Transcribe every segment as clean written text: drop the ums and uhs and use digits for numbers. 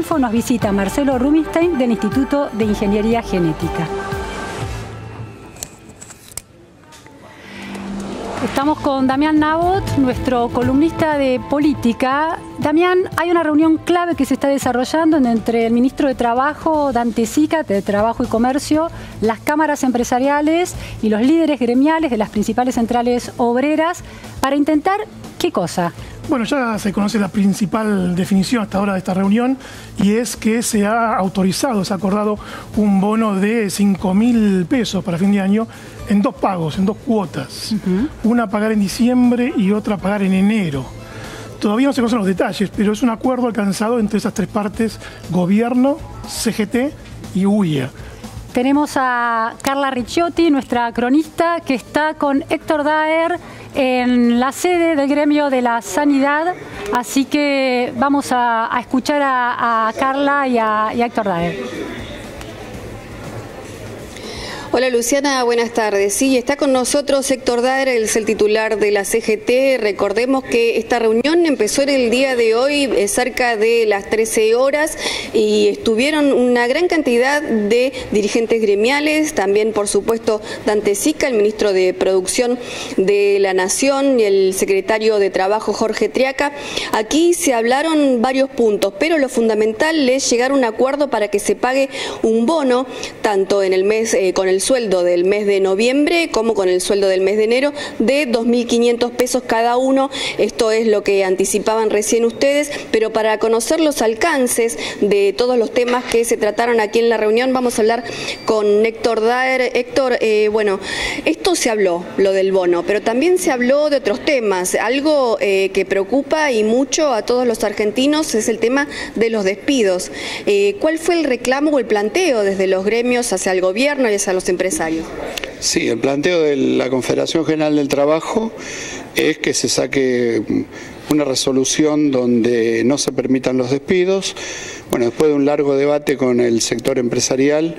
Info nos visita Marcelo Rubinstein del Instituto de Ingeniería Genética. Estamos con Damián Nabot, nuestro columnista de política. Damián, hay una reunión clave que se está desarrollando entre el ministro de Trabajo, Dante Sica, de Trabajo y Comercio, las cámaras empresariales y los líderes gremiales de las principales centrales obreras para intentar, ¿qué cosa? Bueno, ya se conoce la principal definición hasta ahora de esta reunión y es que se ha autorizado, se ha acordado un bono de 5.000 pesos para fin de año en dos pagos, en dos cuotas. Una a pagar en diciembre y otra a pagar en enero. Todavía no se conocen los detalles, pero es un acuerdo alcanzado entre esas tres partes, gobierno, CGT y UIA. Tenemos a Carla Ricciotti, nuestra cronista, que está con Héctor Daer en la sede del gremio de la sanidad, así que vamos a escuchar a Carla y a Héctor Daer. Hola Luciana, buenas tardes. Sí, está con nosotros Héctor Daer, él es el titular de la CGT. Recordemos que esta reunión empezó en el día de hoy cerca de las 13 horas y estuvieron una gran cantidad de dirigentes gremiales, también por supuesto Dante Sica, el ministro de Producción de la Nación, y el secretario de Trabajo Jorge Triaca. Aquí se hablaron varios puntos, pero lo fundamental es llegar a un acuerdo para que se pague un bono, tanto en el mes con el sueldo del mes de noviembre como con el sueldo del mes de enero, de 2.500 pesos cada uno. Esto es lo que anticipaban recién ustedes, pero para conocer los alcances de todos los temas que se trataron aquí en la reunión, vamos a hablar con Héctor Daer. Héctor, bueno, esto se habló, lo del bono, pero también se habló de otros temas. Algo que preocupa y mucho a todos los argentinos es el tema de los despidos. ¿Cuál fue el reclamo o el planteo desde los gremios hacia el gobierno y hacia los empresarios? Sí, el planteo de la Confederación General del Trabajo es que se saque una resolución donde no se permitan los despidos. Bueno, después de un largo debate con el sector empresarial,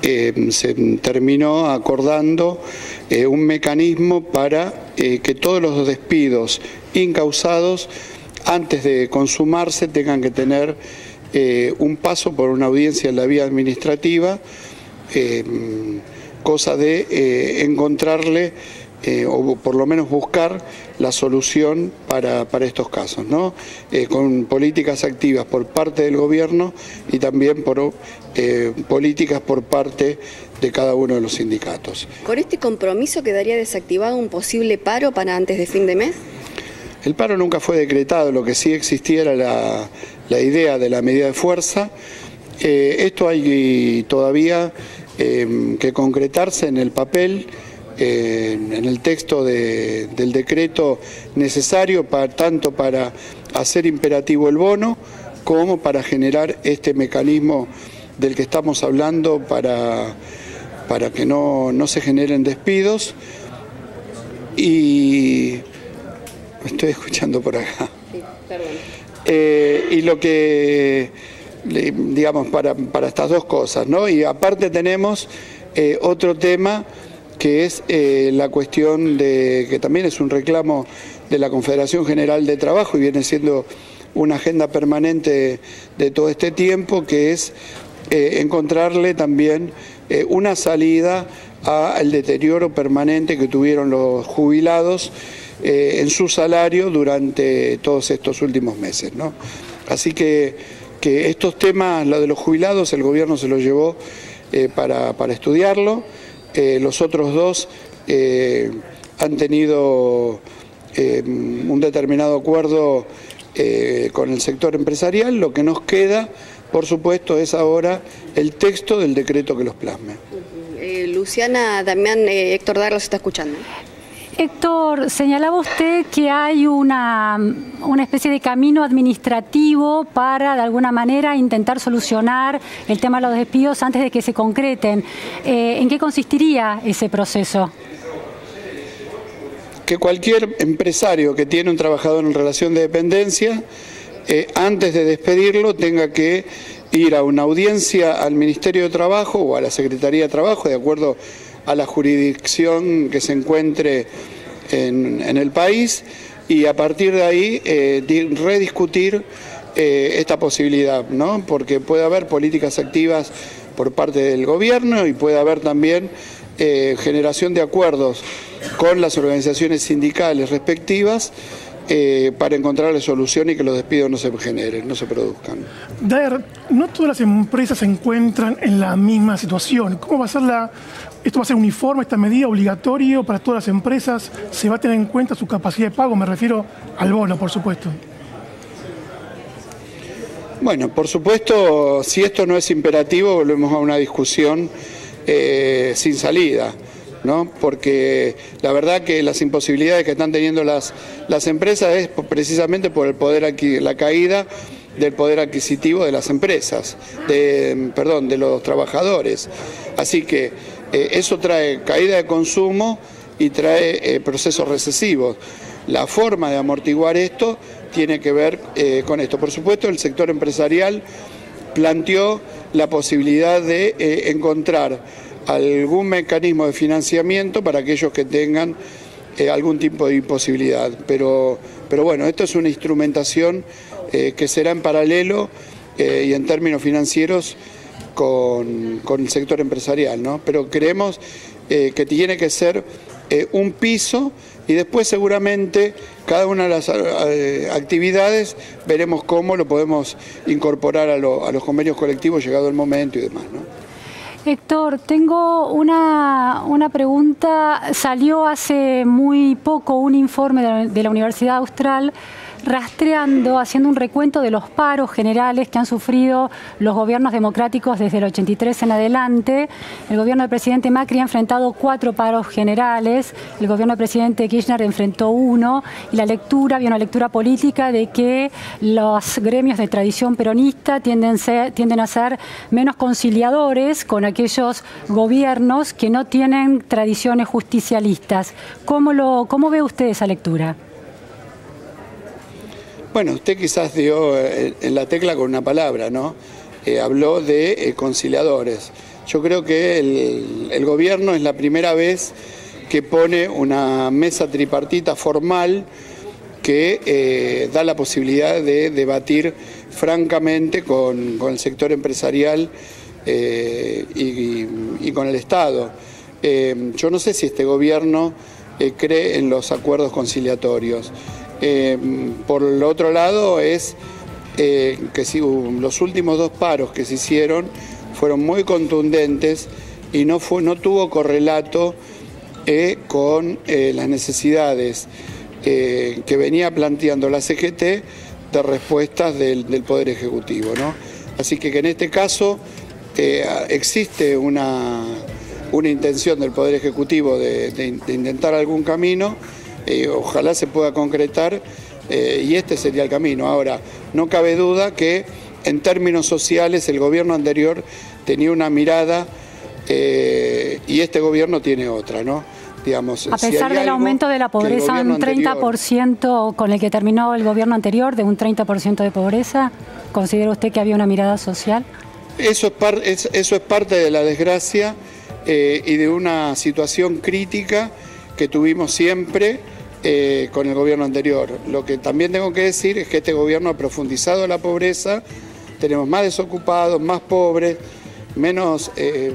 se terminó acordando un mecanismo para que todos los despidos incausados, antes de consumarse, tengan que tener un paso por una audiencia en la vía administrativa, cosa de encontrarle o por lo menos buscar la solución para estos casos, ¿no? Con políticas activas por parte del gobierno y también por políticas por parte de cada uno de los sindicatos. ¿Con este compromiso quedaría desactivado un posible paro para antes de fin de mes? El paro nunca fue decretado, lo que sí existía era la idea de la medida de fuerza. Esto hay todavía que concretarse en el papel, en el texto del decreto necesario tanto para hacer imperativo el bono como para generar este mecanismo del que estamos hablando para que no se generen despidos. Y estoy escuchando por acá. Sí, perdón. Y lo que, digamos, para estas dos cosas, ¿no? Y aparte tenemos otro tema que es la cuestión de que también es un reclamo de la Confederación General de Trabajo y viene siendo una agenda permanente de todo este tiempo, que es encontrarle también una salida al deterioro permanente que tuvieron los jubilados en su salario durante todos estos últimos meses, ¿no? Así que estos temas, lo de los jubilados, el gobierno se los llevó para estudiarlo. Los otros dos han tenido un determinado acuerdo con el sector empresarial. Lo que nos queda, por supuesto, es ahora el texto del decreto que los plasme. Luciana, Damián, Héctor Daer los está escuchando. Héctor, señalaba usted que hay una especie de camino administrativo para, de alguna manera, intentar solucionar el tema de los despidos antes de que se concreten. ¿En qué consistiría ese proceso? Que cualquier empresario que tiene un trabajador en relación de dependencia, antes de despedirlo, tenga que ir a una audiencia al Ministerio de Trabajo o a la Secretaría de Trabajo, de acuerdo a la jurisdicción que se encuentre en el país, y a partir de ahí rediscutir esta posibilidad, ¿no? Porque puede haber políticas activas por parte del gobierno y puede haber también generación de acuerdos con las organizaciones sindicales respectivas para encontrarle solución y que los despidos no se generen, no se produzcan. Daer, no todas las empresas se encuentran en la misma situación. ¿Cómo va a ser esto va a ser uniforme, esta medida obligatoria para todas las empresas? ¿Se va a tener en cuenta su capacidad de pago? Me refiero al bono, por supuesto. Bueno, por supuesto, si esto no es imperativo, volvemos a una discusión sin salida, ¿no? Porque la verdad que las imposibilidades que están teniendo las empresas es precisamente por la caída del poder adquisitivo de las empresas, de los trabajadores. Así que eso trae caída de consumo y trae procesos recesivos. La forma de amortiguar esto tiene que ver con esto. Por supuesto, el sector empresarial planteó la posibilidad de encontrar algún mecanismo de financiamiento para aquellos que tengan algún tipo de imposibilidad. Pero bueno, esto es una instrumentación que será en paralelo y en términos financieros con el sector empresarial, ¿no? Pero creemos que tiene que ser un piso y después seguramente cada una de las actividades veremos cómo lo podemos incorporar a los convenios colectivos llegado el momento y demás, ¿no? Héctor, tengo una pregunta. Salió hace muy poco un informe de la Universidad Austral haciendo un recuento de los paros generales que han sufrido los gobiernos democráticos desde el 83 en adelante. El gobierno del presidente Macri ha enfrentado 4 paros generales, el gobierno del presidente Kirchner enfrentó 1, y había una lectura política de que los gremios de tradición peronista tienden a ser menos conciliadores con aquellos gobiernos que no tienen tradiciones justicialistas. ¿Cómo ve usted esa lectura? Bueno, usted quizás dio en la tecla con una palabra, ¿no? Habló de conciliadores. Yo creo que el gobierno es la primera vez que pone una mesa tripartita formal que da la posibilidad de debatir francamente con el sector empresarial y con el Estado. Yo no sé si este gobierno cree en los acuerdos conciliatorios. Por el otro lado es que si los últimos 2 paros que se hicieron fueron muy contundentes y no tuvo correlato con las necesidades que venía planteando la CGT de respuestas del Poder Ejecutivo, ¿no? Así que en este caso existe una intención del Poder Ejecutivo de intentar algún camino. Ojalá se pueda concretar y este sería el camino. Ahora, no cabe duda que en términos sociales el gobierno anterior tenía una mirada y este gobierno tiene otra, ¿no? Digamos, a pesar del aumento de la pobreza, un 30% con el que terminó el gobierno anterior, de un 30% de pobreza, ¿considera usted que había una mirada social? Eso es parte de la desgracia y de una situación crítica que tuvimos siempre con el gobierno anterior. Lo que también tengo que decir es que este gobierno ha profundizado la pobreza, tenemos más desocupados, más pobres, menos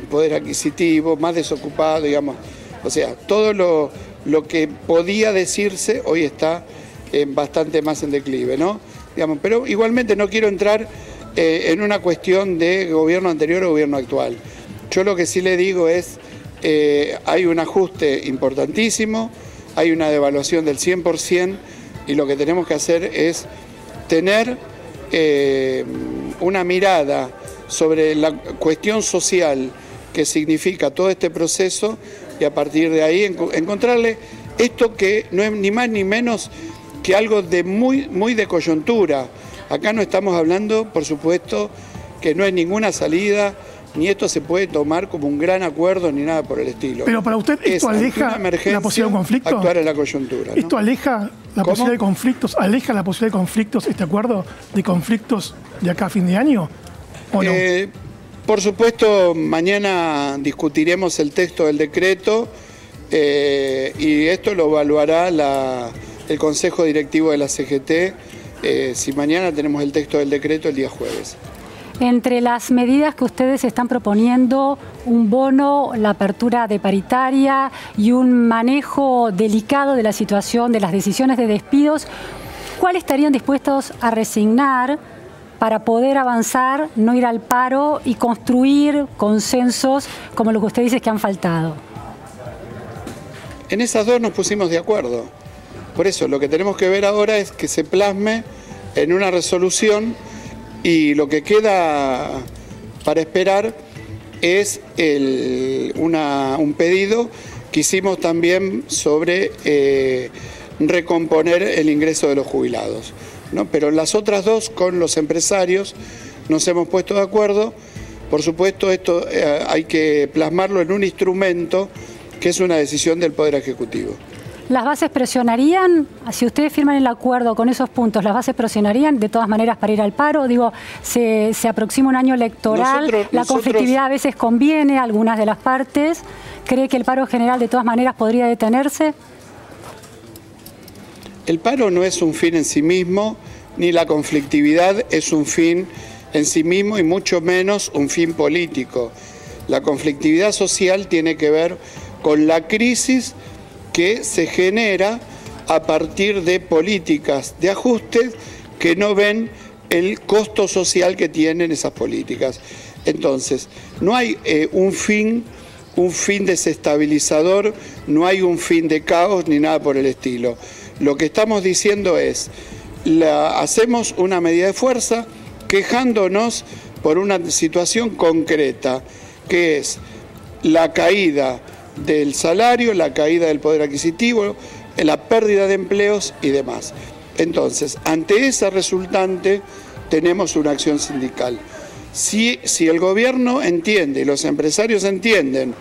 poder adquisitivo, más desocupados, digamos. O sea, todo lo que podía decirse hoy está bastante más en declive, ¿no? Digamos, pero igualmente no quiero entrar en una cuestión de gobierno anterior o gobierno actual. Yo lo que sí le digo es hay un ajuste importantísimo, hay una devaluación del 100% y lo que tenemos que hacer es tener una mirada sobre la cuestión social que significa todo este proceso y a partir de ahí encontrarle esto que no es ni más ni menos que algo de muy de coyuntura. Acá no estamos hablando, por supuesto, que no hay ninguna salida, ni esto se puede tomar como un gran acuerdo ni nada por el estilo. Pero para usted esto aleja la posibilidad de conflicto. Actuar en la coyuntura, ¿no? ¿Esto aleja la posibilidad de conflictos? ¿Aleja la posibilidad de conflictos este acuerdo de conflictos de acá a fin de año? ¿O no? Por supuesto, mañana discutiremos el texto del decreto y esto lo evaluará el Consejo Directivo de la CGT si mañana tenemos el texto del decreto el día jueves. Entre las medidas que ustedes están proponiendo, un bono, la apertura de paritaria y un manejo delicado de la situación de las decisiones de despidos, ¿cuál estarían dispuestos a resignar para poder avanzar, no ir al paro y construir consensos como lo que usted dice que han faltado? En esas dos nos pusimos de acuerdo. Por eso lo que tenemos que ver ahora es que se plasme en una resolución, y lo que queda para esperar es un pedido que hicimos también sobre recomponer el ingreso de los jubilados, ¿no? Pero las otras dos, con los empresarios, nos hemos puesto de acuerdo. Por supuesto, esto hay que plasmarlo en un instrumento que es una decisión del Poder Ejecutivo. ¿Las bases presionarían, si ustedes firman el acuerdo con esos puntos, las bases presionarían de todas maneras para ir al paro? Digo, se aproxima un año electoral, la conflictividad a veces conviene a algunas de las partes. ¿Cree que el paro general de todas maneras podría detenerse? El paro no es un fin en sí mismo, ni la conflictividad es un fin en sí mismo, y mucho menos un fin político. La conflictividad social tiene que ver con la crisis que se genera a partir de políticas de ajustes que no ven el costo social que tienen esas políticas. Entonces, no hay un fin desestabilizador, no hay un fin de caos ni nada por el estilo. Lo que estamos diciendo es, hacemos una medida de fuerza quejándonos por una situación concreta, que es la caída del salario, la caída del poder adquisitivo, la pérdida de empleos y demás. Entonces, ante esa resultante tenemos una acción sindical. Si el gobierno entiende y los empresarios entienden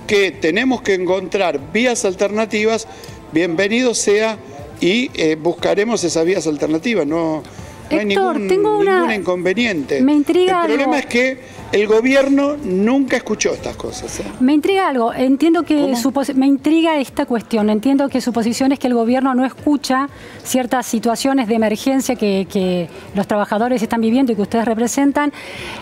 que tenemos que encontrar vías alternativas, bienvenido sea, y buscaremos esas vías alternativas. No hay ningún inconveniente. Me intriga el problema es que el gobierno nunca escuchó estas cosas. Me intriga algo. Entiendo que me intriga esta cuestión. Entiendo que su posición es que el gobierno no escucha ciertas situaciones de emergencia que los trabajadores están viviendo y que ustedes representan.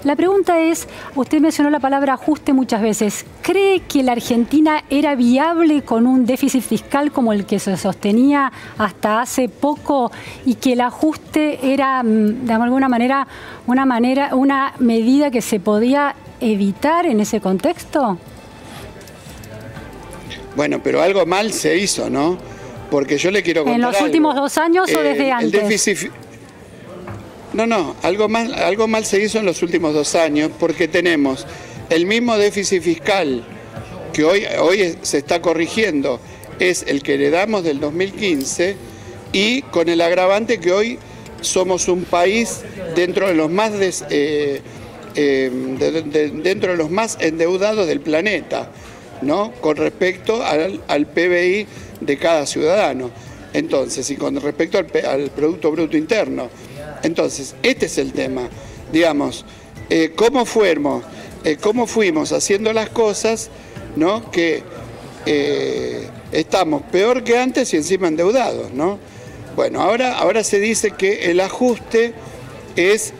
La pregunta es, usted mencionó la palabra ajuste muchas veces. ¿Cree que la Argentina era viable con un déficit fiscal como el que se sostenía hasta hace poco, y que el ajuste era de alguna manera una medida que se podía evitar en ese contexto? Bueno, pero algo mal se hizo, ¿no? Porque yo le quiero contar ¿En los algo. últimos 2 años o desde antes? El déficit... No, algo mal se hizo en los últimos 2 años, porque tenemos el mismo déficit fiscal que hoy se está corrigiendo, es el que heredamos del 2015, y con el agravante que hoy somos un país dentro de los más dentro de los más endeudados del planeta, ¿no? Con respecto al PBI de cada ciudadano. Entonces, y con respecto al Producto Bruto Interno. Entonces, este es el tema. Digamos, cómo fuimos haciendo las cosas, ¿no? Que estamos peor que antes y encima endeudados, ¿no? Bueno, ahora se dice que el ajuste es